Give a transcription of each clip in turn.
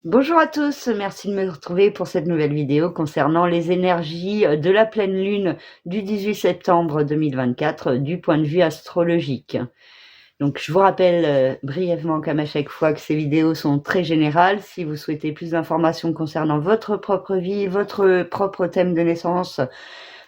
Bonjour à tous, merci de me retrouver pour cette nouvelle vidéo concernant les énergies de la pleine lune du 18 septembre 2024 du point de vue astrologique. Donc je vous rappelle brièvement comme à chaque fois que ces vidéos sont très générales. Si vous souhaitez plus d'informations concernant votre propre vie, votre propre thème de naissance,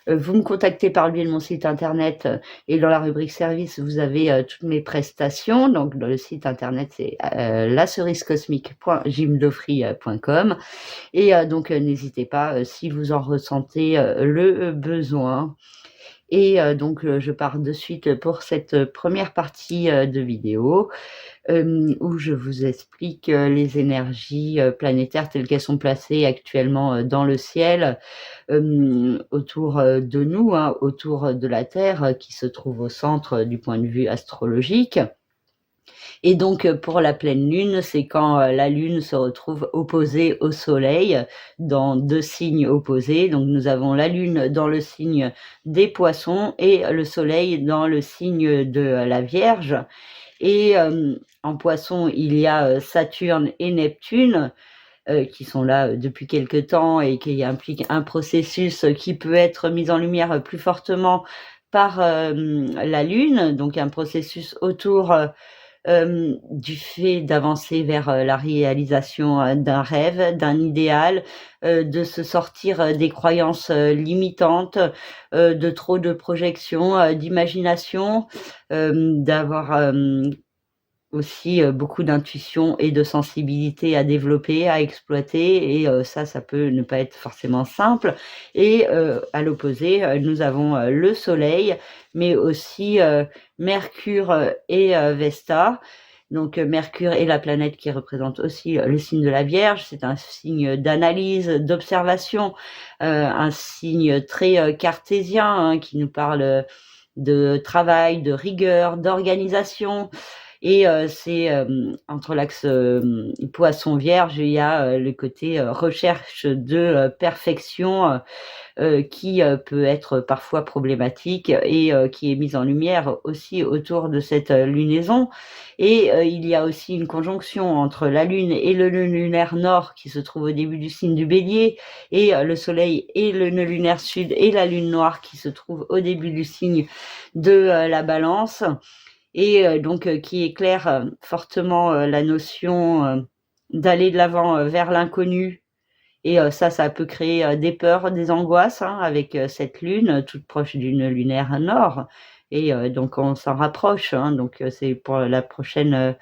vous me contactez par le biais de mon site internet et dans la rubrique service, vous avez toutes mes prestations. Donc, dans le site internet, c'est lacerisecosmique.gymdofree.com et donc, n'hésitez pas si vous en ressentez le besoin. Et donc, je pars de suite pour cette première partie de vidéo où je vous explique les énergies planétaires telles qu'elles sont placées actuellement dans le ciel autour de nous, autour de la Terre qui se trouve au centre du point de vue astrologique. Et donc pour la pleine lune, c'est quand la lune se retrouve opposée au soleil dans deux signes opposés. Donc nous avons la lune dans le signe des poissons et le soleil dans le signe de la Vierge. Et en poisson, il y a Saturne et Neptune qui sont là depuis quelque temps et qui impliquent un processus qui peut être mis en lumière plus fortement par la Lune, donc un processus autour du fait d'avancer vers la réalisation d'un rêve, d'un idéal, de se sortir des croyances limitantes, de trop de projections, d'imagination, d'avoir aussi beaucoup d'intuition et de sensibilité à développer, à exploiter et ça peut ne pas être forcément simple et à l'opposé, nous avons le soleil, mais aussi Mercure et Vesta. Donc Mercure est la planète qui représente aussi le signe de la Vierge. C'est un signe d'analyse, d'observation, un signe très cartésien qui nous parle de travail, de rigueur, d'organisation. Et c'est entre l'axe poisson vierge, il y a le côté recherche de perfection qui peut être parfois problématique et qui est mise en lumière aussi autour de cette lunaison. Et il y a aussi une conjonction entre la lune et le nœud lunaire nord qui se trouve au début du signe du bélier et le soleil et le nœud lunaire sud et la lune noire qui se trouve au début du signe de la balance. Et donc qui éclaire fortement la notion d'aller de l'avant vers l'inconnu. Et ça peut créer des peurs, des angoisses avec cette lune toute proche d'une lunaire nord. Et donc on s'en rapproche. Donc c'est pour la prochaine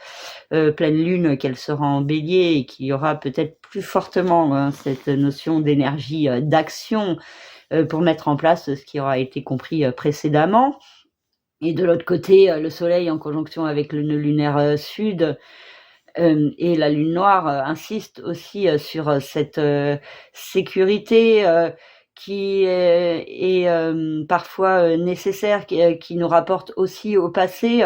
pleine lune qu'elle sera en bélier et qu'il y aura peut-être plus fortement cette notion d'énergie d'action pour mettre en place ce qui aura été compris précédemment. Et de l'autre côté, le soleil en conjonction avec le nœud lunaire sud et la lune noire insiste aussi sur cette sécurité qui est parfois nécessaire, qui nous rapporte aussi au passé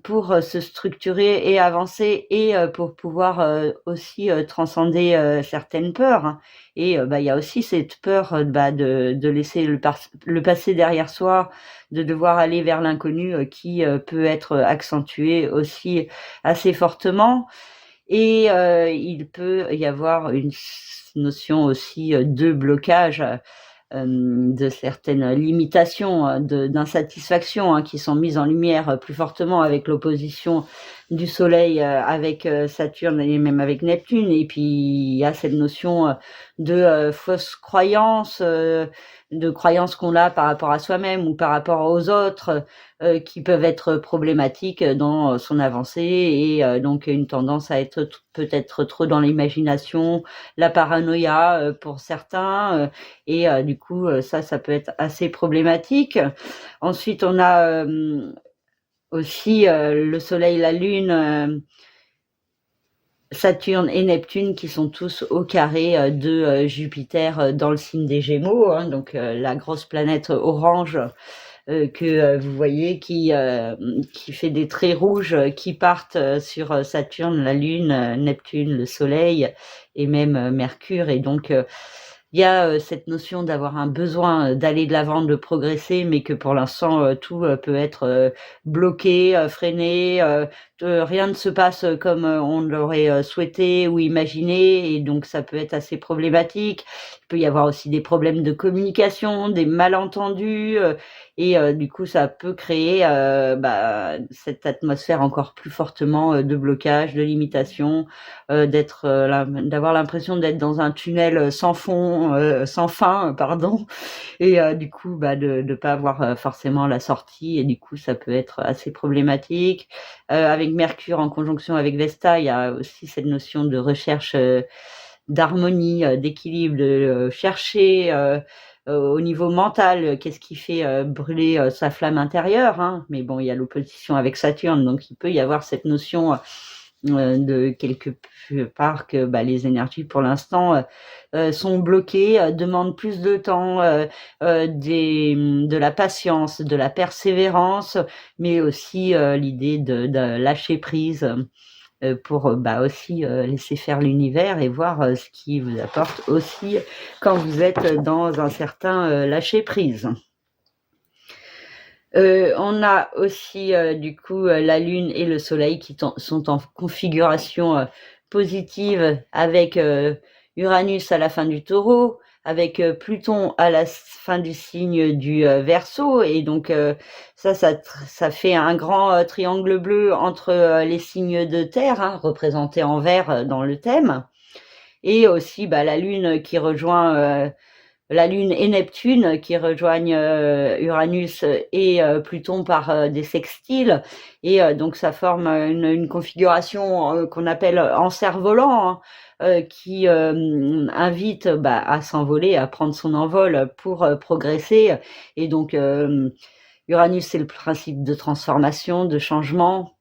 pour se structurer et avancer et pour pouvoir aussi transcender certaines peurs. Et il y a aussi cette peur de laisser le passé derrière soi, de devoir aller vers l'inconnu qui peut être accentué aussi assez fortement. Et il peut y avoir une notion aussi de blocage de certaines limitations, d'insatisfaction qui sont mises en lumière plus fortement avec l'opposition du Soleil avec Saturne et même avec Neptune. Et puis il y a cette notion de fausses croyances, de croyances qu'on a par rapport à soi-même ou par rapport aux autres qui peuvent être problématiques dans son avancée et donc une tendance à être peut-être trop dans l'imagination, la paranoïa pour certains et du coup ça peut être assez problématique. Ensuite on a aussi le soleil, la lune, Saturne et Neptune qui sont tous au carré de Jupiter dans le signe des Gémeaux, donc la grosse planète orange que vous voyez qui fait des traits rouges qui partent sur Saturne, la Lune, Neptune, le Soleil et même Mercure. Et donc il y a, cette notion d'avoir un besoin, d'aller de l'avant, de progresser, mais que pour l'instant, tout, peut être, bloqué, freiné, rien ne se passe, comme, on l'aurait, souhaité ou imaginé et donc ça peut être assez problématique. Il peut y avoir aussi des problèmes de communication, des malentendus, et du coup ça peut créer, cette atmosphère encore plus fortement, de blocage, de limitation, d'avoir l'impression d'être dans un tunnel, sans fond, sans fin, pardon et du coup, de pas avoir, forcément la sortie et du coup, ça peut être assez problématique. Avec Mercure en conjonction avec Vesta, il y a aussi cette notion de recherche, d'harmonie, d'équilibre, de, chercher, au niveau mental, qu'est-ce qui fait, brûler, sa flamme intérieure, hein. Mais bon, il y a l'opposition avec Saturne, donc il peut y avoir cette notion, de quelque part que, les énergies pour l'instant, sont bloquées, demandent plus de temps, de la patience, de la persévérance, mais aussi, l'idée de lâcher prise, pour, aussi, laisser faire l'univers et voir, ce qui vous apporte aussi quand vous êtes dans un certain, lâcher prise. On a aussi, du coup, la Lune et le Soleil qui sont en configuration, positive avec, Uranus à la fin du Taureau, avec, Pluton à la fin du signe du, Verseau et donc ça fait un grand, triangle bleu entre, les signes de terre, hein, représentés en vert, dans le thème et aussi, la Lune qui rejoint, la Lune et Neptune qui rejoignent Uranus et Pluton par des sextiles et donc ça forme une configuration qu'on appelle en cerf-volant hein, qui invite à s'envoler, à prendre son envol pour progresser et donc Uranus c'est le principe de transformation, de changement,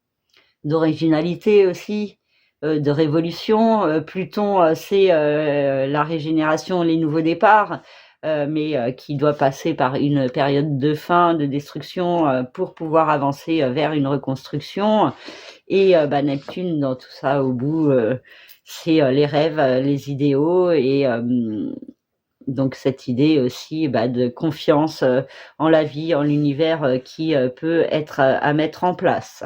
d'originalité aussi, de révolution. Pluton, c'est la régénération, les nouveaux départs, mais qui doit passer par une période de fin, de destruction, pour pouvoir avancer vers une reconstruction. Et Neptune, dans tout ça, au bout, c'est les rêves, les idéaux et donc cette idée aussi de confiance en la vie, en l'univers qui peut être à mettre en place.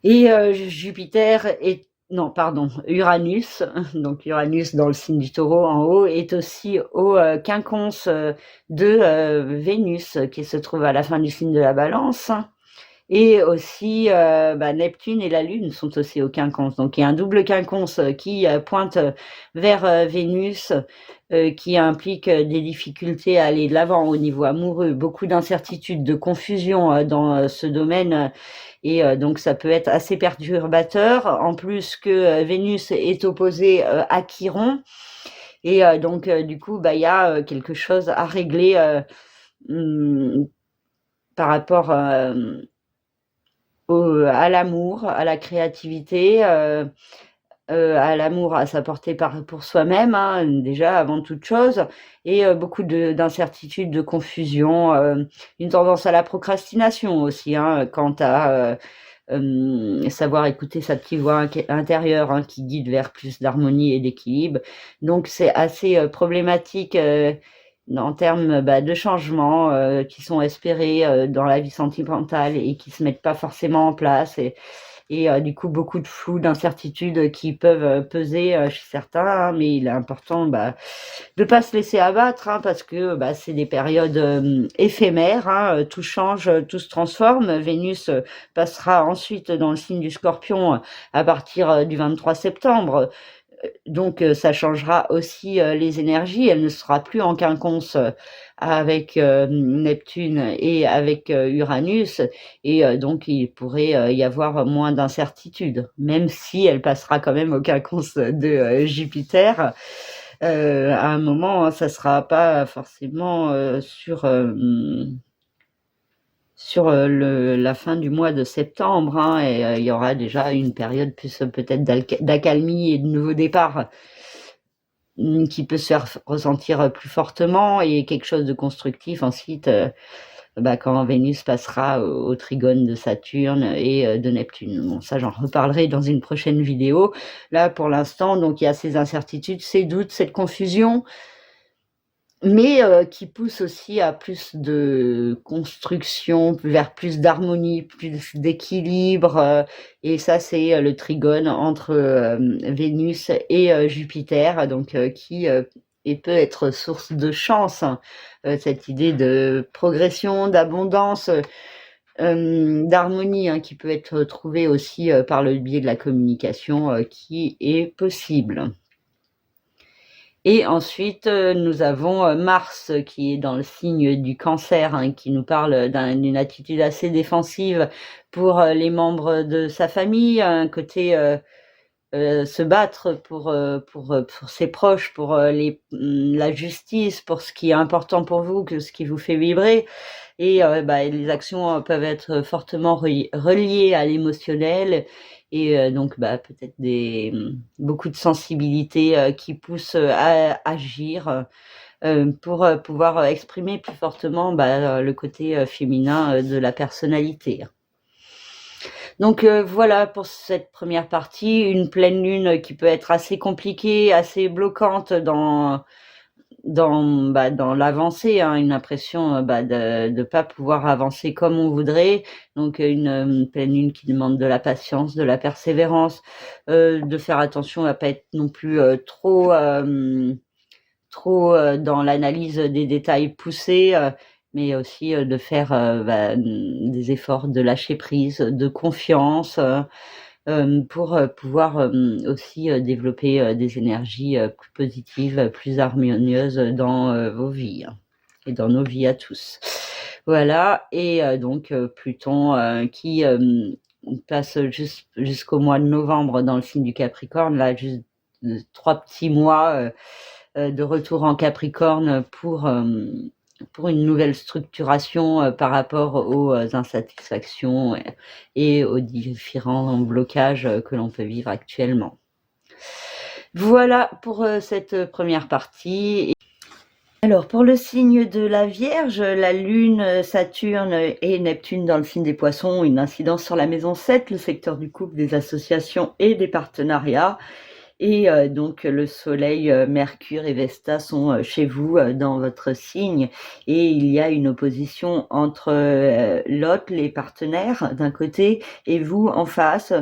Et Jupiter est non pardon, Uranus, donc Uranus dans le signe du Taureau en haut, est aussi au quinconce de Vénus qui se trouve à la fin du signe de la Balance. Et aussi Neptune et la Lune sont aussi au quinconce. Donc il y a un double quinconce qui pointe vers Vénus, qui implique des difficultés à aller de l'avant au niveau amoureux, beaucoup d'incertitudes, de confusion dans ce domaine. Et donc ça peut être assez perturbateur, en plus que Vénus est opposée à Chiron. Et donc du coup, il y a quelque chose à régler par rapport à l'amour, à la créativité, à l'amour, à s'apporter pour soi-même, hein, déjà avant toute chose, et beaucoup d'incertitudes, de confusion, une tendance à la procrastination aussi, hein, quant à savoir écouter sa petite voix intérieure hein, qui guide vers plus d'harmonie et d'équilibre. Donc c'est assez problématique en termes de changements qui sont espérés dans la vie sentimentale et qui se mettent pas forcément en place et du coup beaucoup de flou, d'incertitudes qui peuvent peser chez certains, hein, mais il est important de pas se laisser abattre hein, parce que c'est des périodes éphémères, hein, tout change, tout se transforme. Vénus passera ensuite dans le signe du Scorpion à partir du 23 septembre. Donc ça changera aussi les énergies, elle ne sera plus en quinconce avec Neptune et avec Uranus et donc il pourrait y avoir moins d'incertitudes, même si elle passera quand même au quinconce de Jupiter. À un moment, ça sera pas forcément sur la fin du mois de septembre, hein, et il y aura déjà une période plus peut-être d'accalmie et de nouveau départ qui peut se faire ressentir plus fortement et quelque chose de constructif ensuite quand Vénus passera au trigone de Saturne et de Neptune. Bon, ça, j'en reparlerai dans une prochaine vidéo. Là, pour l'instant, donc il y a ces incertitudes, ces doutes, cette confusion, mais qui pousse aussi à plus de construction, vers plus d'harmonie, plus d'équilibre, et ça, c'est le trigone entre Vénus et Jupiter, donc qui et peut être source de chance, hein. Cette idée de progression, d'abondance, d'harmonie, hein, qui peut être trouvée aussi par le biais de la communication, qui est possible. Et ensuite, nous avons Mars qui est dans le signe du Cancer, hein, qui nous parle d'une attitude assez défensive pour les membres de sa famille, un côté se battre pour ses proches, pour la justice, pour ce qui est important pour vous, que ce qui vous fait vibrer. Et les actions peuvent être fortement reliées à l'émotionnel, et donc peut-être beaucoup de sensibilité qui pousse à agir pour pouvoir exprimer plus fortement le côté féminin de la personnalité. Donc voilà pour cette première partie, une pleine lune qui peut être assez compliquée, assez bloquante dans l'avancée, hein, une impression de ne pas pouvoir avancer comme on voudrait. Donc une pleine lune qui demande de la patience, de la persévérance, de faire attention à pas être non plus trop dans l'analyse des détails poussés, mais aussi de faire des efforts de lâcher prise, de confiance, pour pouvoir aussi développer des énergies plus positives, plus harmonieuses dans vos vies, hein, et dans nos vies à tous. Voilà, et donc Pluton qui passe jusqu'au mois de novembre dans le signe du Capricorne, là juste 3 petits mois de retour en Capricorne pour une nouvelle structuration par rapport aux insatisfactions et aux différents blocages que l'on peut vivre actuellement. Voilà pour cette première partie. Alors, pour le signe de la Vierge, la Lune, Saturne et Neptune dans le signe des Poissons ont une incidence sur la maison 7, le secteur du couple, des associations et des partenariats. Et donc le Soleil, Mercure et Vesta sont chez vous dans votre signe, et il y a une opposition entre l'autre, les partenaires d'un côté, et vous en face.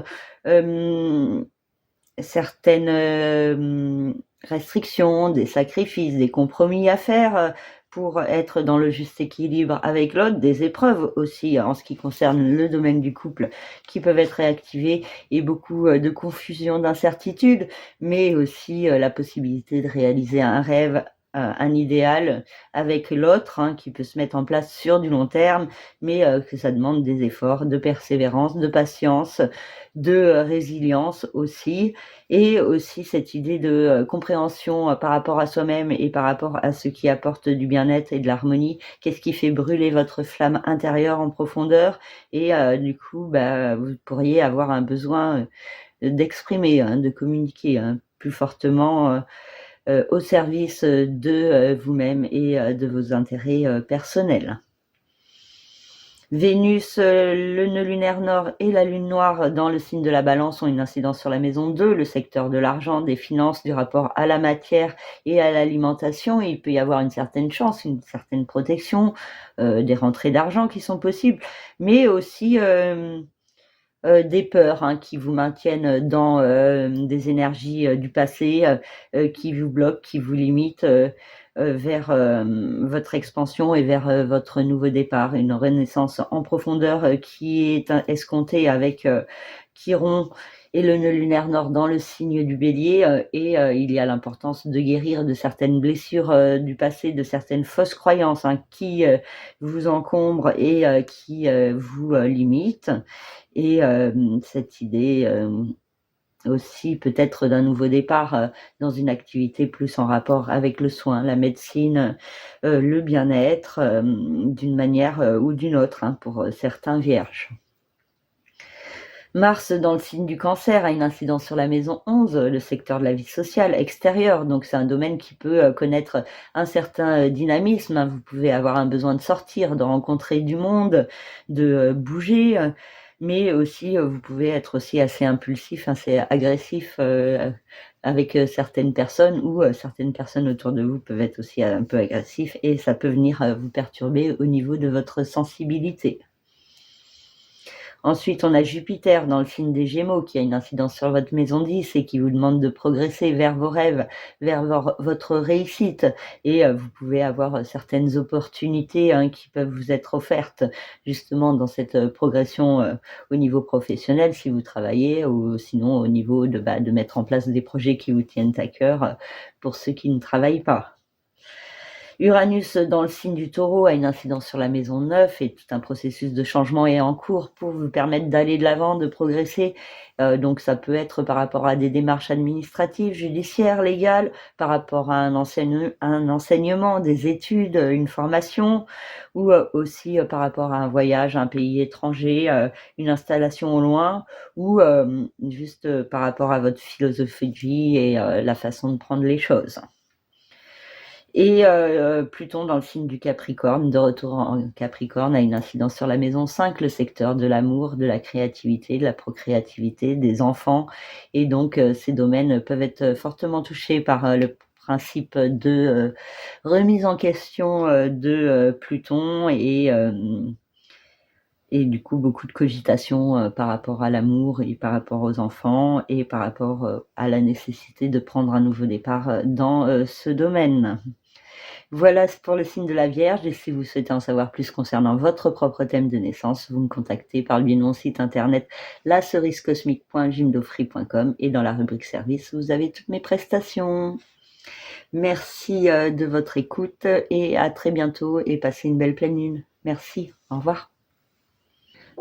Certaines restrictions, des sacrifices, des compromis à faire pour être dans le juste équilibre avec l'autre, des épreuves aussi en ce qui concerne le domaine du couple qui peuvent être réactivées, et beaucoup de confusion, d'incertitude, mais aussi la possibilité de réaliser un rêve, un idéal avec l'autre, hein, qui peut se mettre en place sur du long terme, mais que ça demande des efforts, de persévérance, de patience, de résilience aussi, et aussi cette idée de compréhension par rapport à soi-même et par rapport à ce qui apporte du bien-être et de l'harmonie. Qu'est-ce qui fait brûler votre flamme intérieure en profondeur, et du coup vous pourriez avoir un besoin d'exprimer, hein, de communiquer, hein, plus fortement au service de vous-même et de vos intérêts personnels. Vénus, le nœud lunaire nord et la lune noire dans le signe de la Balance ont une incidence sur la maison 2, le secteur de l'argent, des finances, du rapport à la matière et à l'alimentation. Il peut y avoir une certaine chance, une certaine protection, des rentrées d'argent qui sont possibles, mais aussi des peurs, hein, qui vous maintiennent dans des énergies du passé, qui vous bloquent, qui vous limitent vers votre expansion et vers votre nouveau départ, une renaissance en profondeur qui est escomptée avec Chiron et le nœud lunaire nord dans le signe du Bélier, et il y a l'importance de guérir de certaines blessures du passé, de certaines fausses croyances, hein, qui vous encombrent et qui vous limitent, et cette idée aussi peut-être d'un nouveau départ dans une activité plus en rapport avec le soin, la médecine, le bien-être, d'une manière ou d'une autre, hein, pour certains vierges. Mars dans le signe du Cancer a une incidence sur la maison 11, le secteur de la vie sociale extérieure. Donc c'est un domaine qui peut connaître un certain dynamisme, hein. Vous pouvez avoir un besoin de sortir, de rencontrer du monde, de bouger, mais aussi vous pouvez être aussi assez impulsif, assez agressif avec certaines personnes, ou certaines personnes autour de vous peuvent être aussi un peu agressifs, et ça peut venir vous perturber au niveau de votre sensibilité. Ensuite, on a Jupiter dans le signe des Gémeaux qui a une incidence sur votre maison 10 et qui vous demande de progresser vers vos rêves, vers votre réussite. Et vous pouvez avoir certaines opportunités qui peuvent vous être offertes justement dans cette progression au niveau professionnel si vous travaillez, ou sinon au niveau de mettre en place des projets qui vous tiennent à cœur pour ceux qui ne travaillent pas. Uranus dans le signe du Taureau a une incidence sur la maison 9 et tout un processus de changement est en cours pour vous permettre d'aller de l'avant, de progresser. Donc ça peut être par rapport à des démarches administratives, judiciaires, légales, par rapport à un enseignement, des études, une formation, ou aussi par rapport à un voyage à un pays étranger, une installation au loin, ou juste par rapport à votre philosophie de vie et la façon de prendre les choses. Et Pluton dans le signe du Capricorne, de retour en Capricorne, a une incidence sur la maison 5, le secteur de l'amour, de la créativité, de la procréativité, des enfants. Et donc ces domaines peuvent être fortement touchés par le principe de remise en question de Pluton, et du coup beaucoup de cogitation par rapport à l'amour et par rapport aux enfants, et par rapport à la nécessité de prendre un nouveau départ dans ce domaine. Voilà pour le signe de la Vierge, et si vous souhaitez en savoir plus concernant votre propre thème de naissance, vous me contactez par le biais de mon site internet lacerisecosmique.jimdofree.com, et dans la rubrique service, vous avez toutes mes prestations. Merci de votre écoute, et à très bientôt, et passez une belle pleine lune. Merci, au revoir.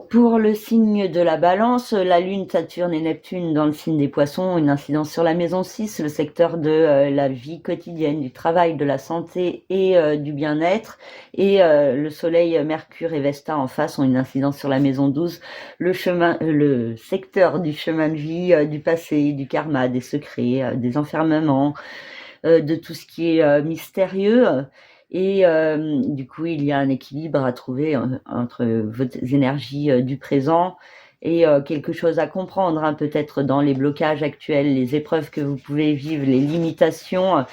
Pour le signe de la Balance, la Lune, Saturne et Neptune dans le signe des Poissons ont une incidence sur la maison 6, le secteur de la vie quotidienne, du travail, de la santé et du bien-être. Et le Soleil, Mercure et Vesta en face ont une incidence sur la maison 12, le secteur du chemin de vie, du passé, du karma, des secrets, des enfermements, de tout ce qui est mystérieux. Et du coup, il y a un équilibre à trouver entre vos énergies du présent et quelque chose à comprendre, hein, peut-être dans les blocages actuels, les épreuves que vous pouvez vivre, les limitations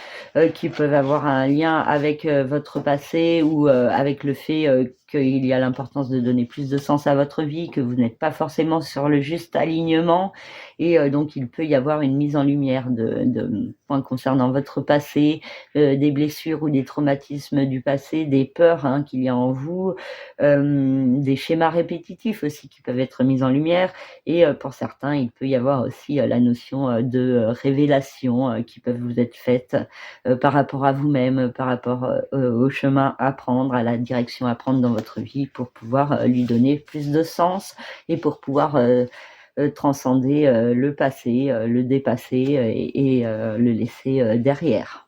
qui peuvent avoir un lien avec votre passé, ou avec le fait qu'il y a l'importance de donner plus de sens à votre vie, que vous n'êtes pas forcément sur le juste alignement, et donc il peut y avoir une mise en lumière de points concernant votre passé, des blessures ou des traumatismes du passé, des peurs qu'il y a en vous, des schémas répétitifs aussi qui peuvent être mis en lumière, et pour certains il peut y avoir aussi la notion de révélation qui peuvent vous être faites par rapport à vous-même, par rapport au chemin à prendre, à la direction à prendre dans votre vie, pour pouvoir lui donner plus de sens, et pour pouvoir transcender le passé, le dépasser, et le laisser derrière.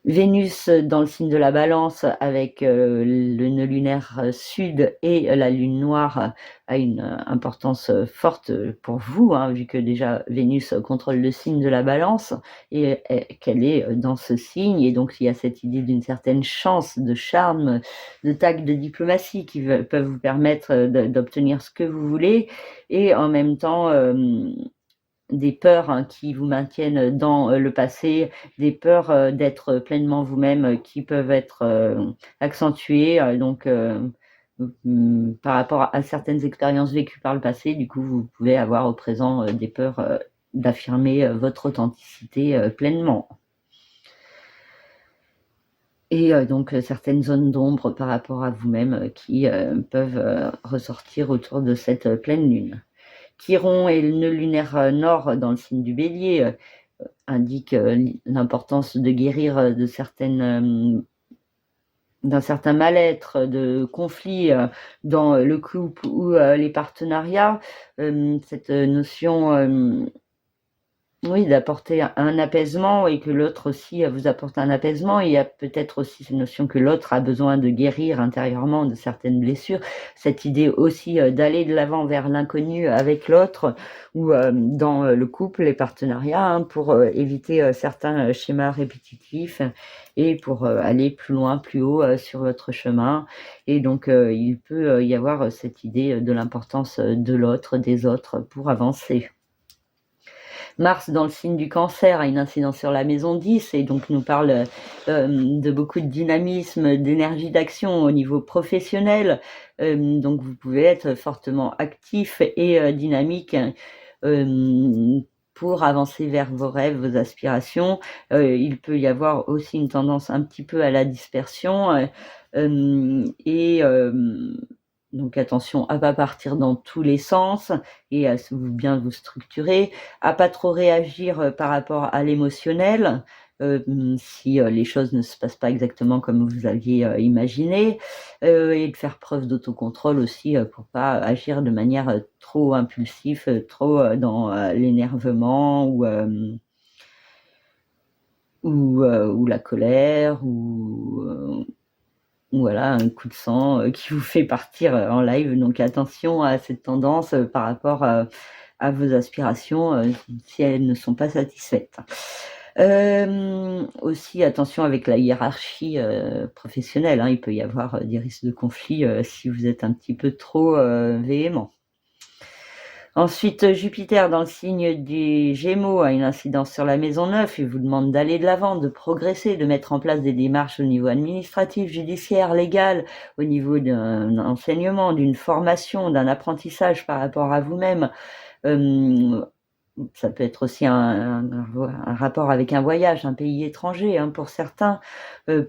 Vénus dans le signe de la Balance avec le nœud lunaire sud et la lune noire a une importance forte pour vous, vu que déjà Vénus contrôle le signe de la Balance, et qu'elle est dans ce signe, et donc il y a cette idée d'une certaine chance, de charme, de tact, de diplomatie qui peuvent vous permettre d'obtenir ce que vous voulez, et en même temps des peurs qui vous maintiennent dans le passé, des peurs d'être pleinement vous-même qui peuvent être accentuées par rapport à certaines expériences vécues par le passé. Du coup, vous pouvez avoir au présent des peurs d'affirmer votre authenticité pleinement. Et donc certaines zones d'ombre par rapport à vous-même qui peuvent ressortir autour de cette pleine lune. Chiron et le nœud lunaire nord dans le signe du Bélier indiquent l'importance de guérir d'un certain mal-être, de conflits dans le couple ou les partenariats. Cette notion Oui, d'apporter un apaisement et que l'autre aussi, vous apporte un apaisement. Il y a peut-être aussi cette notion que l'autre a besoin de guérir intérieurement de certaines blessures. Cette idée aussi, d'aller de l'avant vers l'inconnu avec l'autre ou, dans, le couple, les partenariats, hein, pour, éviter, certains, schémas répétitifs et pour, aller plus loin, plus haut, sur votre chemin et donc, il peut, y avoir, cette idée, de l'importance, de l'autre, des autres pour avancer. Mars dans le signe du Cancer a une incidence sur la maison 10 et donc nous parle de beaucoup de dynamisme, d'énergie d'action au niveau professionnel. Donc vous pouvez être fortement actif et dynamique pour avancer vers vos rêves, vos aspirations. Il peut y avoir aussi une tendance un petit peu à la dispersion et donc attention à pas partir dans tous les sens et à bien vous structurer, à pas trop réagir par rapport à l'émotionnel, si les choses ne se passent pas exactement comme vous aviez imaginé, et de faire preuve d'autocontrôle aussi pour pas agir de manière trop impulsive, trop dans l'énervement ou la colère ou voilà, un coup de sang qui vous fait partir en live. Donc attention à cette tendance par rapport à vos aspirations si elles ne sont pas satisfaites. Aussi attention avec la hiérarchie professionnelle, hein, il peut y avoir des risques de conflit si vous êtes un petit peu trop véhément. Ensuite, Jupiter dans le signe des Gémeaux a une incidence sur la maison 9 et vous demande d'aller de l'avant, de progresser, de mettre en place des démarches au niveau administratif, judiciaire, légal, au niveau d'un enseignement, d'une formation, d'un apprentissage par rapport à vous-même. Ça peut être aussi un rapport avec un voyage, un pays étranger, hein, pour certains.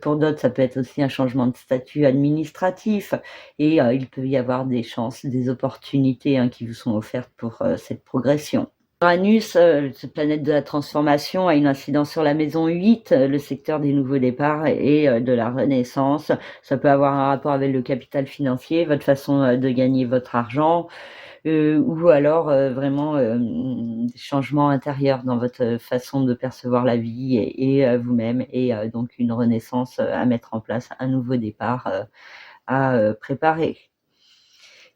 Pour d'autres, ça peut être aussi un changement de statut administratif et il peut y avoir des chances, des opportunités, hein, qui vous sont offertes pour cette progression. Uranus, cette planète de la transformation, a une incidence sur la maison 8, le secteur des nouveaux départs et de la renaissance. Ça peut avoir un rapport avec le capital financier, votre façon de gagner votre argent, ou alors vraiment des changements intérieurs dans votre façon de percevoir la vie et vous-même et donc une renaissance à mettre en place, un nouveau départ à préparer.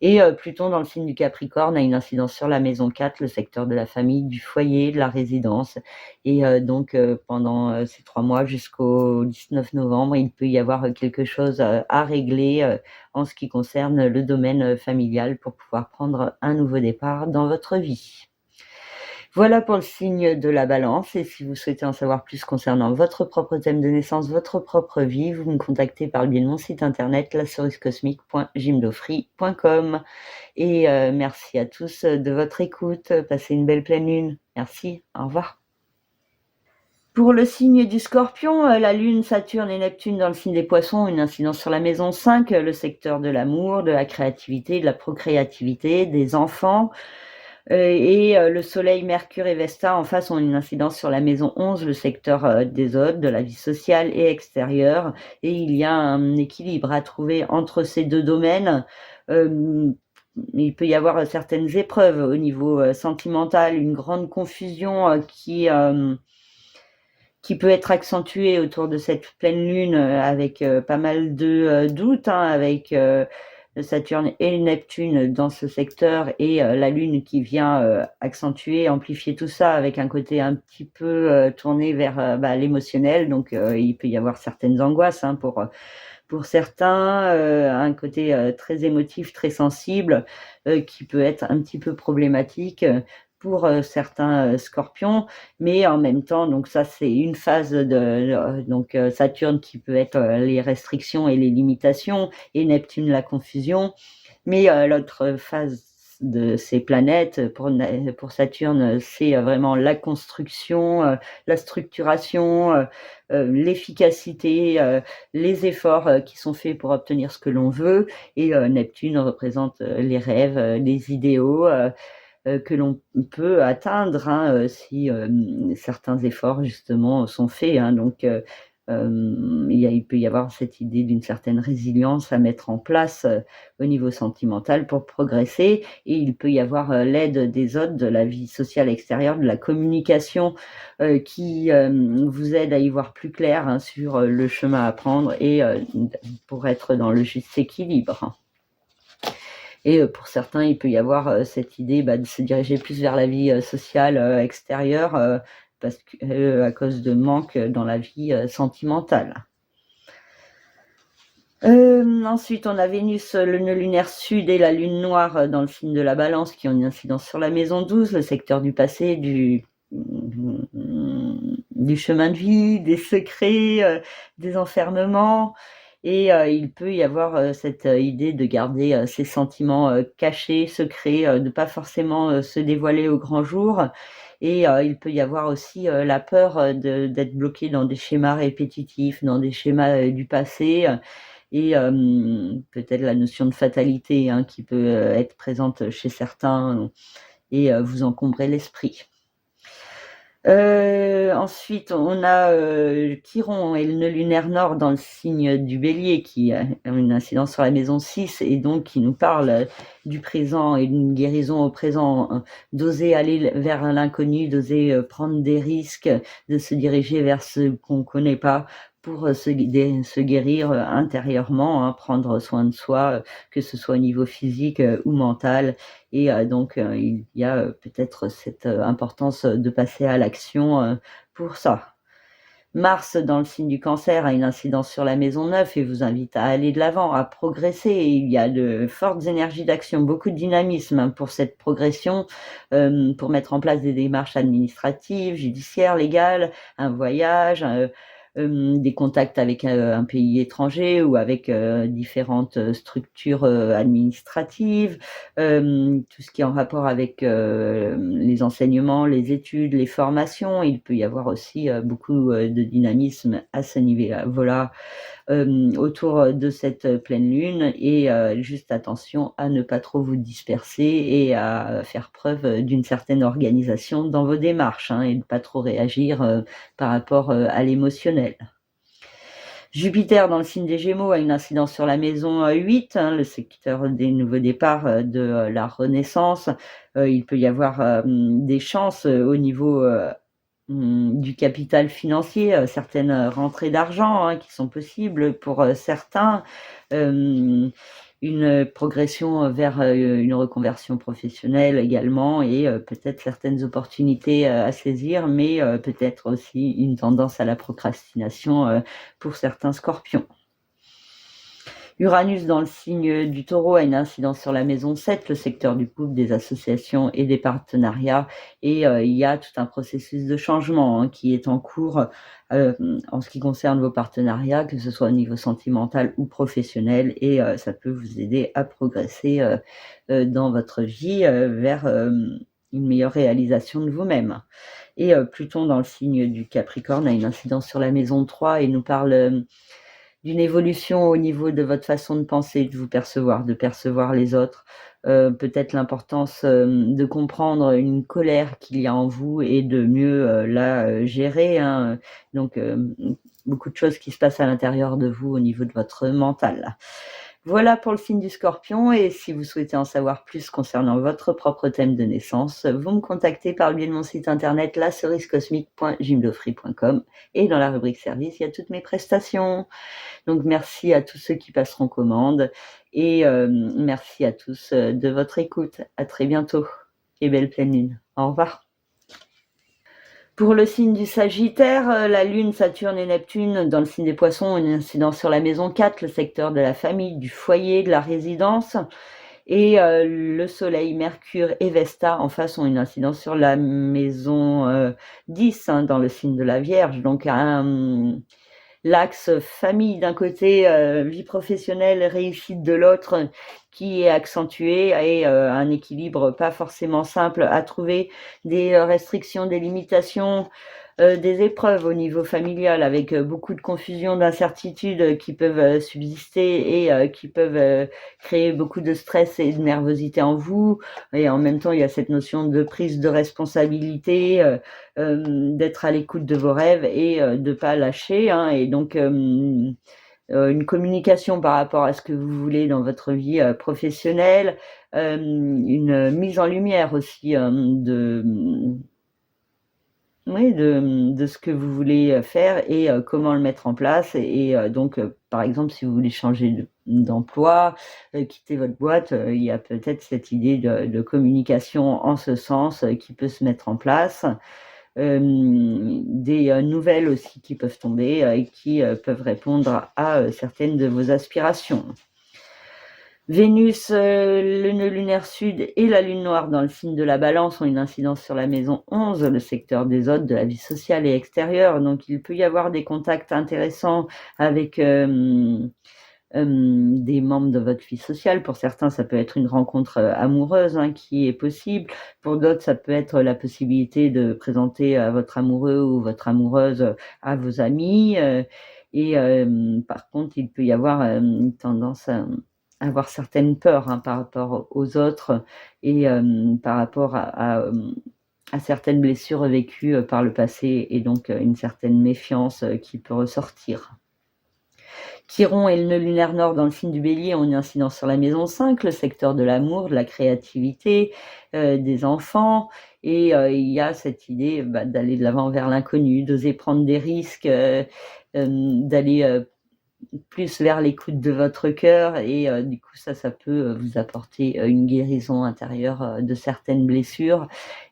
Et Pluton dans le signe du Capricorne a une incidence sur la maison 4, le secteur de la famille, du foyer, de la résidence. Et donc pendant ces 3 mois jusqu'au 19 novembre, il peut y avoir quelque chose à régler en ce qui concerne le domaine familial pour pouvoir prendre un nouveau départ dans votre vie. Voilà pour le signe de la Balance et si vous souhaitez en savoir plus concernant votre propre thème de naissance, votre propre vie, vous me contactez par le biais de mon site internet lasouriscosmique.jimdofree.com et merci à tous de votre écoute. Passez une belle pleine lune. Merci, au revoir. Pour le signe du Scorpion, la Lune, Saturne et Neptune dans le signe des Poissons ont une incidence sur la maison 5, le secteur de l'amour, de la créativité, de la procréativité, des enfants. Et le Soleil, Mercure et Vesta en face ont une incidence sur la maison 11, le secteur des autres, de la vie sociale et extérieure. Et il y a un équilibre à trouver entre ces deux domaines. Il peut y avoir certaines épreuves au niveau sentimental, une grande confusion qui peut être accentuée autour de cette pleine lune avec pas mal de doutes, hein, avec Saturne et Neptune dans ce secteur et la Lune qui vient accentuer, amplifier tout ça avec un côté un petit peu tourné vers l'émotionnel. Donc il peut y avoir certaines angoisses hein, pour certains, un côté très émotif, très sensible, qui peut être un petit peu problématique pour certains scorpions, mais en même temps, donc ça c'est une phase de donc Saturne qui peut être les restrictions et les limitations, et Neptune la confusion, mais l'autre phase de ces planètes pour Saturne, c'est vraiment la construction, la structuration, l'efficacité, les efforts qui sont faits pour obtenir ce que l'on veut, et Neptune représente les rêves, les idéaux que l'on peut atteindre hein, si certains efforts justement sont faits. Hein, donc il peut y avoir cette idée d'une certaine résilience à mettre en place au niveau sentimental pour progresser, et il peut y avoir l'aide des autres, de la vie sociale extérieure, de la communication qui vous aide à y voir plus clair, hein, sur le chemin à prendre et pour être dans le juste équilibre. Et pour certains, il peut y avoir cette idée de se diriger plus vers la vie sociale extérieure parce que, à cause de manque dans la vie sentimentale. Ensuite, on a Vénus, le nœud lunaire sud et la lune noire dans le signe de la Balance qui ont une incidence sur la maison 12, le secteur du passé, du chemin de vie, des secrets, des enfermements. Et il peut y avoir cette idée de garder ses sentiments cachés, secrets, de pas forcément se dévoiler au grand jour. Et il peut y avoir aussi la peur d'être bloqué dans des schémas répétitifs, dans des schémas du passé, et peut-être la notion de fatalité, hein, qui peut être présente chez certains et vous encombrer l'esprit. Ensuite, on a Chiron et le nœud lunaire nord dans le signe du Bélier qui a une incidence sur la maison 6 et donc qui nous parle du présent et d'une guérison au présent, d'oser aller vers l'inconnu, d'oser prendre des risques, de se diriger vers ce qu'on ne connaît pas pour se guérir intérieurement, hein, prendre soin de soi, que ce soit au niveau physique ou mental. Et donc, il y a peut-être cette importance de passer à l'action pour ça. Mars, dans le signe du Cancer, a une incidence sur la maison 9 et vous invite à aller de l'avant, à progresser. Et il y a de fortes énergies d'action, beaucoup de dynamisme, hein, pour cette progression, pour mettre en place des démarches administratives, judiciaires, légales, un voyage, des contacts avec un pays étranger ou avec différentes structures administratives, tout ce qui est en rapport avec les enseignements, les études, les formations. Il peut y avoir aussi beaucoup de dynamisme à ce niveau-là autour de cette pleine lune, et juste attention à ne pas trop vous disperser et à faire preuve d'une certaine organisation dans vos démarches, hein, et ne pas trop réagir par rapport à l'émotionnel. Jupiter dans le signe des Gémeaux a une incidence sur la maison 8, hein, le secteur des nouveaux départs, de la renaissance. Il peut y avoir des chances au niveau du capital financier, certaines rentrées d'argent, hein, qui sont possibles pour certains, une progression vers une reconversion professionnelle également, et peut-être certaines opportunités à saisir, mais peut-être aussi une tendance à la procrastination pour certains scorpions. Uranus dans le signe du Taureau a une incidence sur la maison 7, le secteur du couple, des associations et des partenariats, et il y a tout un processus de changement, hein, qui est en cours en ce qui concerne vos partenariats, que ce soit au niveau sentimental ou professionnel, et ça peut vous aider à progresser dans votre vie vers une meilleure réalisation de vous-même. Et Pluton dans le signe du Capricorne a une incidence sur la maison 3 et nous parle d'une évolution au niveau de votre façon de penser, de vous percevoir, de percevoir les autres, peut-être l'importance de comprendre une colère qu'il y a en vous et de mieux la gérer, hein. Donc beaucoup de choses qui se passent à l'intérieur de vous au niveau de votre mental. Voilà pour le signe du Scorpion, et si vous souhaitez en savoir plus concernant votre propre thème de naissance, vous me contactez par le biais de mon site internet lacerisecosmique.gymdofree.com, et dans la rubrique service, il y a toutes mes prestations. Donc merci à tous ceux qui passeront commande, et merci à tous de votre écoute. À très bientôt et belle pleine lune. Au revoir. Pour le signe du Sagittaire, la Lune, Saturne et Neptune dans le signe des Poissons ont une incidence sur la maison 4, le secteur de la famille, du foyer, de la résidence. Et le Soleil, Mercure et Vesta en face ont une incidence sur la maison 10, hein, dans le signe de la Vierge. Donc l'axe famille d'un côté, vie professionnelle, réussite de l'autre, qui est accentué, et un équilibre pas forcément simple à trouver, des restrictions, des limitations, des épreuves au niveau familial avec beaucoup de confusion, d'incertitudes qui peuvent subsister et qui peuvent créer beaucoup de stress et de nervosité en vous. Et en même temps, il y a cette notion de prise de responsabilité, d'être à l'écoute de vos rêves et de pas lâcher, hein. Et donc, une communication par rapport à ce que vous voulez dans votre vie professionnelle, une mise en lumière aussi de ce que vous voulez faire et comment le mettre en place. Et donc, par exemple, si vous voulez changer d'emploi, quitter votre boîte, il y a peut-être cette idée de communication en ce sens qui peut se mettre en place. Des nouvelles aussi qui peuvent tomber et qui peuvent répondre à certaines de vos aspirations. Vénus, le nœud lunaire sud et la lune noire dans le signe de la Balance ont une incidence sur la maison 11, le secteur des hôtes, de la vie sociale et extérieure. Donc il peut y avoir des contacts intéressants avec des membres de votre vie sociale. Pour certains, ça peut être une rencontre amoureuse qui est possible. Pour d'autres, ça peut être la possibilité de présenter votre amoureux ou votre amoureuse à vos amis. Et par contre, il peut y avoir une tendance à avoir certaines peurs par rapport aux autres et par rapport à certaines blessures vécues par le passé, et donc une certaine méfiance qui peut ressortir. Chiron et le nœud lunaire nord dans le signe du Bélier ont une incidence sur la maison 5, le secteur de l'amour, de la créativité, des enfants. Et il y a cette idée d'aller de l'avant vers l'inconnu, d'oser prendre des risques, d'aller plus vers l'écoute de votre cœur. Et du coup, ça peut vous apporter une guérison intérieure de certaines blessures.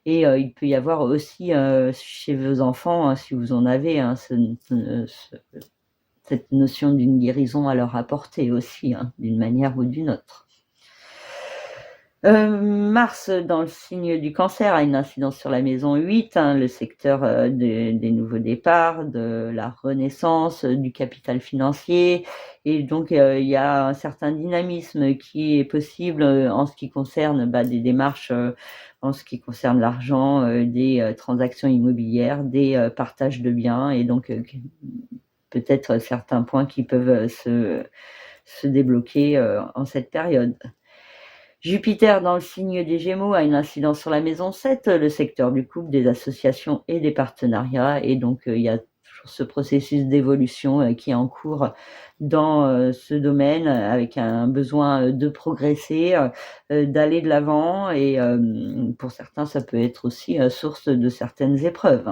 Et il peut y avoir aussi chez vos enfants, si vous en avez, cette notion d'une guérison à leur apporter aussi, d'une manière ou d'une autre. Mars dans le signe du Cancer a une incidence sur la maison 8, le secteur des nouveaux départs, de la renaissance, du capital financier. Et donc il y a un certain dynamisme qui est possible en ce qui concerne des démarches, en ce qui concerne l'argent, des transactions immobilières, des partages de biens, et donc peut-être certains points qui peuvent se débloquer en cette période. Jupiter dans le signe des Gémeaux a une incidence sur la maison 7, le secteur du couple, des associations et des partenariats. Et donc il y a toujours ce processus d'évolution qui est en cours dans ce domaine, avec un besoin de progresser, d'aller de l'avant. Et pour certains, ça peut être aussi source de certaines épreuves.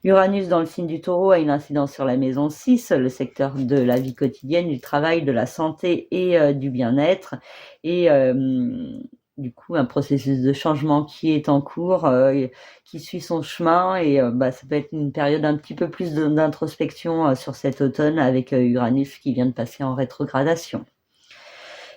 Uranus dans le signe du Taureau a une incidence sur la maison 6, le secteur de la vie quotidienne, du travail, de la santé et du bien-être. Et du coup, un processus de changement qui est en cours, qui suit son chemin. Et ça peut être une période un petit peu plus d'introspection sur cet automne, avec Uranus qui vient de passer en rétrogradation.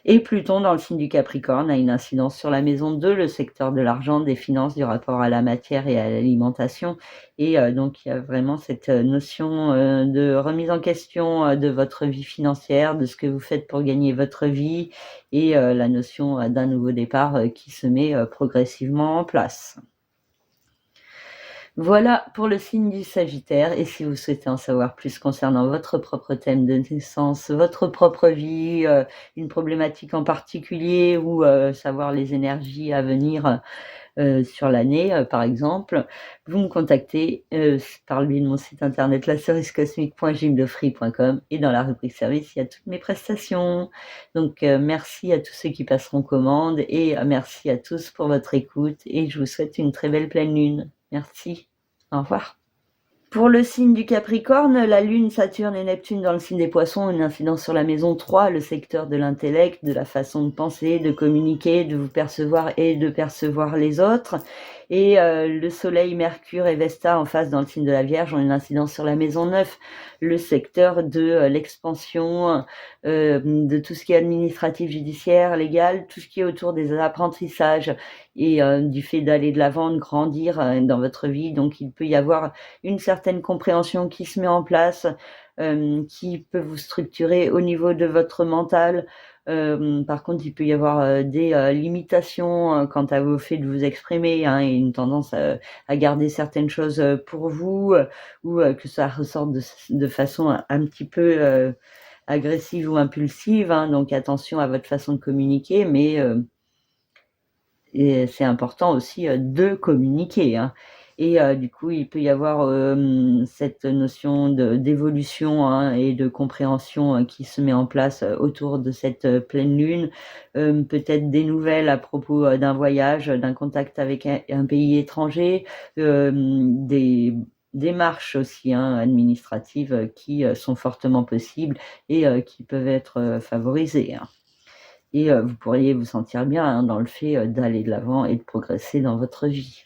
Et Pluton dans le signe du Capricorne a une incidence sur la maison 2, le secteur de l'argent, des finances, du rapport à la matière et à l'alimentation. Et donc il y a vraiment cette notion de remise en question de votre vie financière, de ce que vous faites pour gagner votre vie, et la notion d'un nouveau départ qui se met progressivement en place. Voilà pour le signe du Sagittaire. Et si vous souhaitez en savoir plus concernant votre propre thème de naissance, votre propre vie, une problématique en particulier, ou savoir les énergies à venir sur l'année, par exemple, vous me contactez par le biais de mon site internet lacerisecosmique.gymdefree.com, et dans la rubrique service, il y a toutes mes prestations. Donc merci à tous ceux qui passeront commande, et merci à tous pour votre écoute, et je vous souhaite une très belle pleine lune. Merci. Au revoir. Pour le signe du Capricorne, la Lune, Saturne et Neptune dans le signe des Poissons ont une incidence sur la maison 3, le secteur de l'intellect, de la façon de penser, de communiquer, de vous percevoir et de percevoir les autres. Et le Soleil, Mercure et Vesta en face dans le signe de la Vierge ont une incidence sur la maison 9, le secteur de l'expansion, de tout ce qui est administratif, judiciaire, légal, tout ce qui est autour des apprentissages et du fait d'aller de l'avant, de grandir dans votre vie. Donc il peut y avoir une certaine compréhension qui se met en place qui peut vous structurer au niveau de votre mental. Par contre, il peut y avoir des limitations quant à vos faits de vous exprimer, hein, et une tendance à garder certaines choses pour vous, ou que ça ressorte de façon un petit peu agressive ou impulsive, hein, donc attention à votre façon de communiquer, mais et c'est important aussi de communiquer, hein. Et du coup, il peut y avoir cette notion d'évolution, hein, et de compréhension qui se met en place autour de cette pleine lune. Peut-être des nouvelles à propos d'un voyage, d'un contact avec un pays étranger, des démarches aussi, hein, administratives qui sont fortement possibles et qui peuvent être favorisées, hein. Et vous pourriez vous sentir bien, hein, dans le fait d'aller de l'avant et de progresser dans votre vie.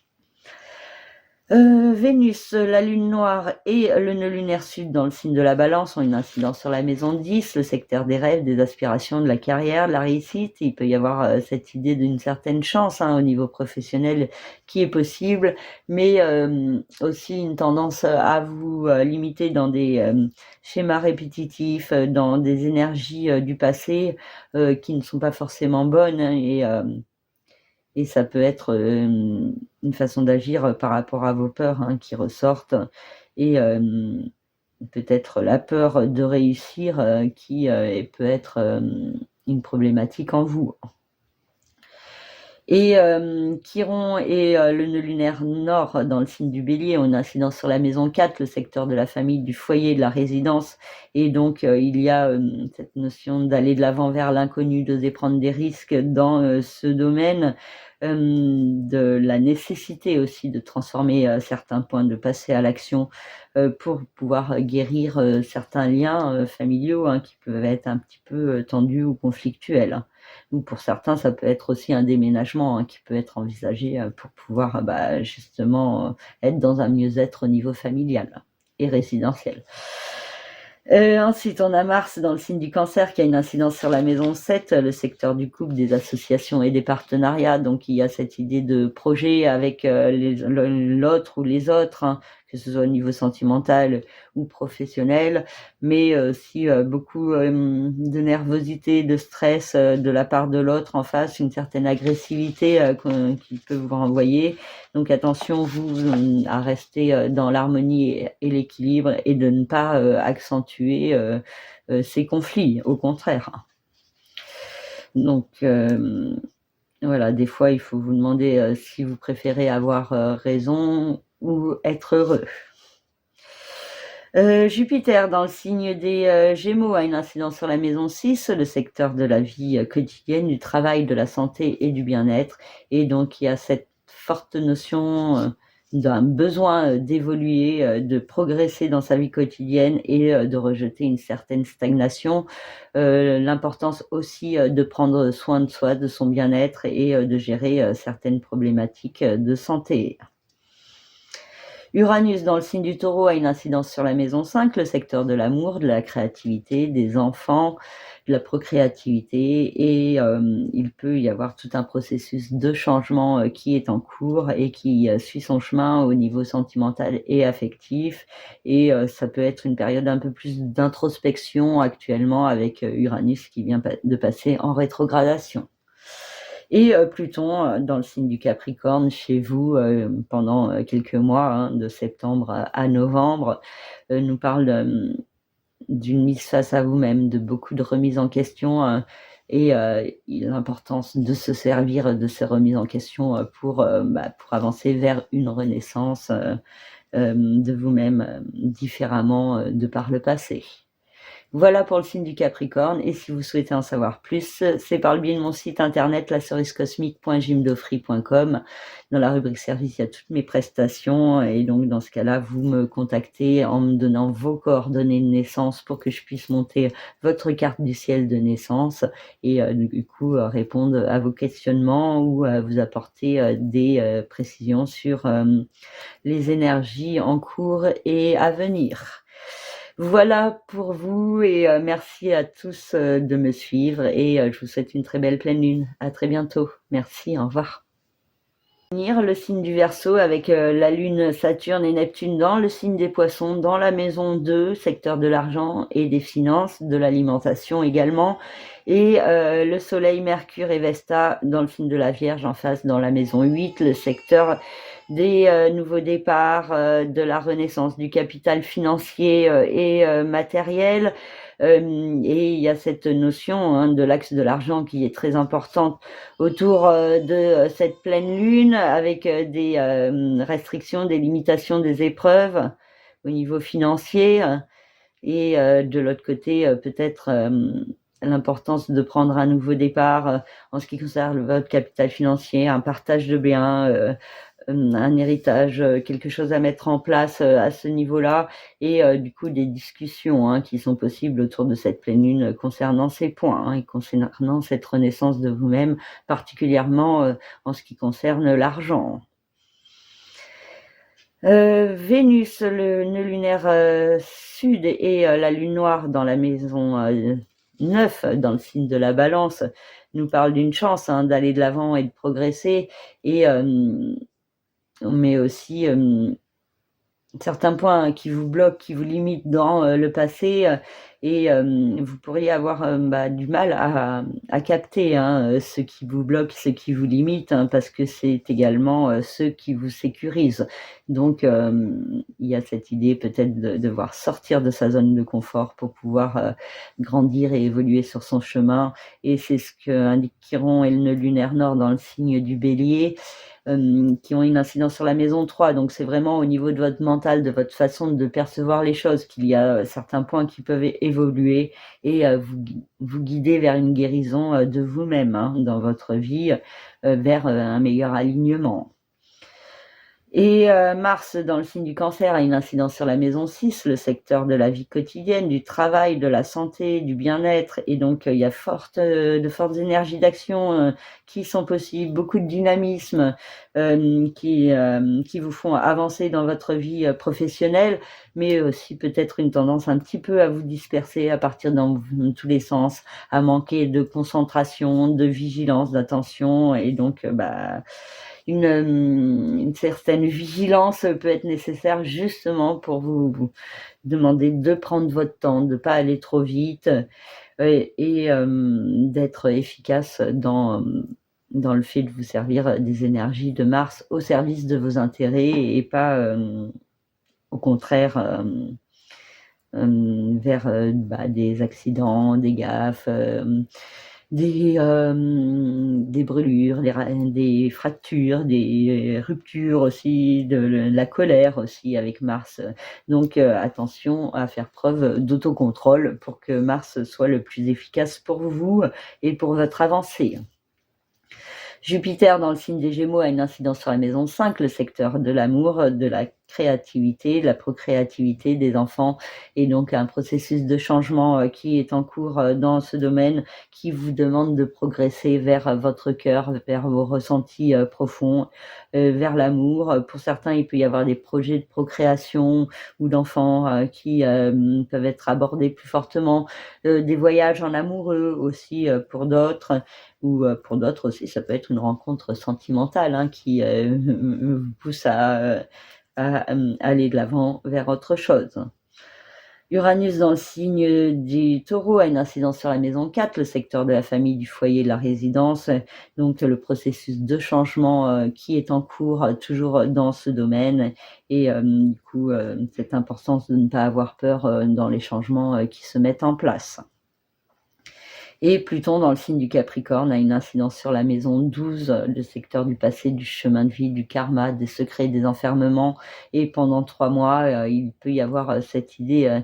Vénus, la lune noire et le nœud lunaire sud dans le signe de la Balance ont une incidence sur la maison 10, le secteur des rêves, des aspirations, de la carrière, de la réussite. Il peut y avoir cette idée d'une certaine chance, hein, au niveau professionnel qui est possible, mais aussi une tendance à vous limiter dans des schémas répétitifs, dans des énergies du passé qui ne sont pas forcément bonnes, hein, et ça peut être une façon d'agir par rapport à vos peurs, hein, qui ressortent, et peut-être la peur de réussir qui peut être une problématique en vous. Et Chiron et le nœud lunaire nord dans le signe du Bélier ont une incidence sur la maison 4, le secteur de la famille, du foyer, de la résidence. Et donc, il y a cette notion d'aller de l'avant vers l'inconnu, d'oser prendre des risques dans ce domaine, de la nécessité aussi de transformer certains points, de passer à l'action pour pouvoir guérir certains liens familiaux, hein, qui peuvent être un petit peu tendus ou conflictuels, hein. Ou pour certains, ça peut être aussi un déménagement, hein, qui peut être envisagé pour pouvoir justement être dans un mieux-être au niveau familial et résidentiel. Ensuite, on a Mars dans le signe du Cancer qui a une incidence sur la maison 7, le secteur du couple, des associations et des partenariats. Donc, il y a cette idée de projet avec l'autre ou les autres, hein, que ce soit au niveau sentimental ou professionnel, mais aussi beaucoup de nervosité, de stress de la part de l'autre en face, une certaine agressivité qu'il peut vous renvoyer. Donc attention, vous, à rester dans l'harmonie et l'équilibre et de ne pas accentuer ces conflits, au contraire. Donc voilà, des fois, il faut vous demander si vous préférez avoir raison ou être heureux. Jupiter dans le signe des Gémeaux a une incidence sur la maison 6, le secteur de la vie quotidienne, du travail, de la santé et du bien-être. Et donc, il y a cette forte notion d'un besoin d'évoluer, de progresser dans sa vie quotidienne et de rejeter une certaine stagnation. L'importance aussi de prendre soin de soi, de son bien-être et de gérer certaines problématiques de santé. Uranus dans le signe du Taureau a une incidence sur la maison 5, le secteur de l'amour, de la créativité, des enfants, de la procréativité, et il peut y avoir tout un processus de changement qui est en cours et qui suit son chemin au niveau sentimental et affectif, et ça peut être une période un peu plus d'introspection actuellement avec Uranus qui vient de passer en rétrogradation. Et Pluton dans le signe du Capricorne chez vous pendant quelques mois, hein, de septembre à novembre, nous parle d'une mise face à vous-même, de beaucoup de remises en question, et l'importance de se servir de ces remises en question pour avancer vers une renaissance de vous-même différemment de par le passé. Voilà pour le signe du Capricorne, et si vous souhaitez en savoir plus, c'est par le biais de mon site internet lacerisecosmique.gymdofree.com. Dans la rubrique service, il y a toutes mes prestations, et donc dans ce cas-là, vous me contactez en me donnant vos coordonnées de naissance pour que je puisse monter votre carte du ciel de naissance et du coup répondre à vos questionnements ou vous apporter des précisions sur les énergies en cours et à venir. Voilà pour vous, et merci à tous de me suivre, et je vous souhaite une très belle pleine lune. À très bientôt. Merci, au revoir. Le signe du Verseau avec la Lune, Saturne et Neptune dans le signe des Poissons, dans la maison 2, secteur de l'argent et des finances, de l'alimentation également, et le Soleil, Mercure et Vesta dans le signe de la Vierge en face dans la maison 8, le secteur des nouveaux départs, de la renaissance du capital financier et matériel. Et il y a cette notion de l'axe de l'argent qui est très importante autour de cette pleine lune, avec des restrictions, des limitations, des épreuves au niveau financier, et de l'autre côté peut-être l'importance de prendre un nouveau départ en ce qui concerne votre capital financier, un partage de biens, un héritage, quelque chose à mettre en place à ce niveau-là, et du coup des discussions qui sont possibles autour de cette pleine lune concernant ces points et concernant cette renaissance de vous-même, particulièrement en ce qui concerne l'argent. Vénus, le nœud lunaire sud et la lune noire dans la maison 9, dans le signe de la Balance, nous parle d'une chance d'aller de l'avant et de progresser, et mais aussi certains points qui vous bloquent, qui vous limitent dans le passé, et vous pourriez avoir du mal à capter ce qui vous bloque, ce qui vous limite, parce que c'est également ce qui vous sécurise. Donc il y a cette idée peut-être de devoir sortir de sa zone de confort pour pouvoir grandir et évoluer sur son chemin, et c'est ce que indique Chiron et le nœud lunaire nord dans le signe du Bélier, qui ont une incidence sur la maison 3. Donc c'est vraiment au niveau de votre mental, de votre façon de percevoir les choses, qu'il y a certains points qui peuvent évoluer et vous guider vers une guérison de vous-même dans votre vie, vers un meilleur alignement. Et Mars, dans le signe du Cancer, a une incidence sur la maison 6, le secteur de la vie quotidienne, du travail, de la santé, du bien-être. Et donc, il y a de fortes énergies d'action qui sont possibles, beaucoup de dynamisme qui vous font avancer dans votre vie professionnelle, mais aussi peut-être une tendance un petit peu à vous disperser, à partir dans tous les sens, à manquer de concentration, de vigilance, d'attention. Et donc, une certaine vigilance peut être nécessaire justement pour vous demander de prendre votre temps, de ne pas aller trop vite, et d'être efficace dans le fait de vous servir des énergies de Mars au service de vos intérêts, et pas au contraire vers des accidents, des gaffes, des brûlures, des fractures, des ruptures aussi, de la colère aussi avec Mars. Donc attention à faire preuve d'autocontrôle pour que Mars soit le plus efficace pour vous et pour votre avancée. Jupiter dans le signe des Gémeaux a une incidence sur la maison 5, le secteur de l'amour, de la créativité, de la procréativité des enfants, et donc un processus de changement qui est en cours dans ce domaine, qui vous demande de progresser vers votre cœur, vers vos ressentis profonds, vers l'amour. Pour certains, il peut y avoir des projets de procréation ou d'enfants qui peuvent être abordés plus fortement, des voyages en amoureux aussi pour d'autres, ou pour d'autres aussi, ça peut être une rencontre sentimentale qui vous pousse à aller de l'avant vers autre chose. Uranus dans le signe du Taureau a une incidence sur la maison 4, le secteur de la famille, du foyer, de la résidence. Donc le processus de changement qui est en cours toujours dans ce domaine, et du coup cette importance de ne pas avoir peur dans les changements qui se mettent en place. Et Pluton dans le signe du Capricorne a une incidence sur la maison 12, le secteur du passé, du chemin de vie, du karma, des secrets, des enfermements. Et pendant 3 mois, il peut y avoir cette idée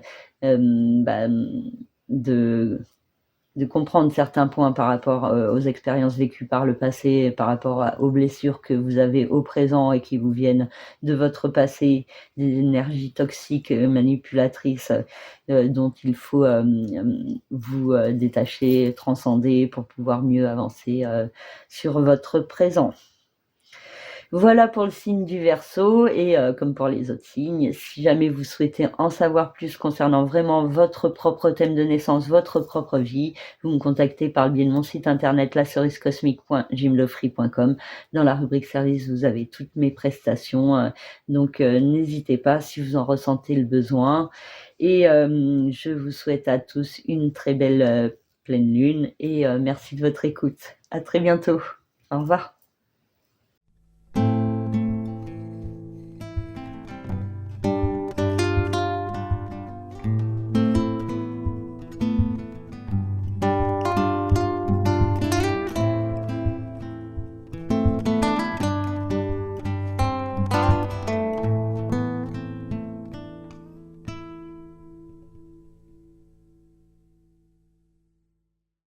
de comprendre certains points par rapport aux expériences vécues par le passé, par rapport aux blessures que vous avez au présent et qui vous viennent de votre passé, des énergies toxiques, manipulatrices, dont il faut vous détacher, transcender pour pouvoir mieux avancer sur votre présent. Voilà pour le signe du Verseau et comme pour les autres signes, si jamais vous souhaitez en savoir plus concernant vraiment votre propre thème de naissance, votre propre vie, vous me contactez par le biais de mon site internet lacerisecosmique.jimlofree.com. Dans la rubrique service, vous avez toutes mes prestations, donc n'hésitez pas si vous en ressentez le besoin. Et je vous souhaite à tous une très belle pleine lune et merci de votre écoute. À très bientôt. Au revoir.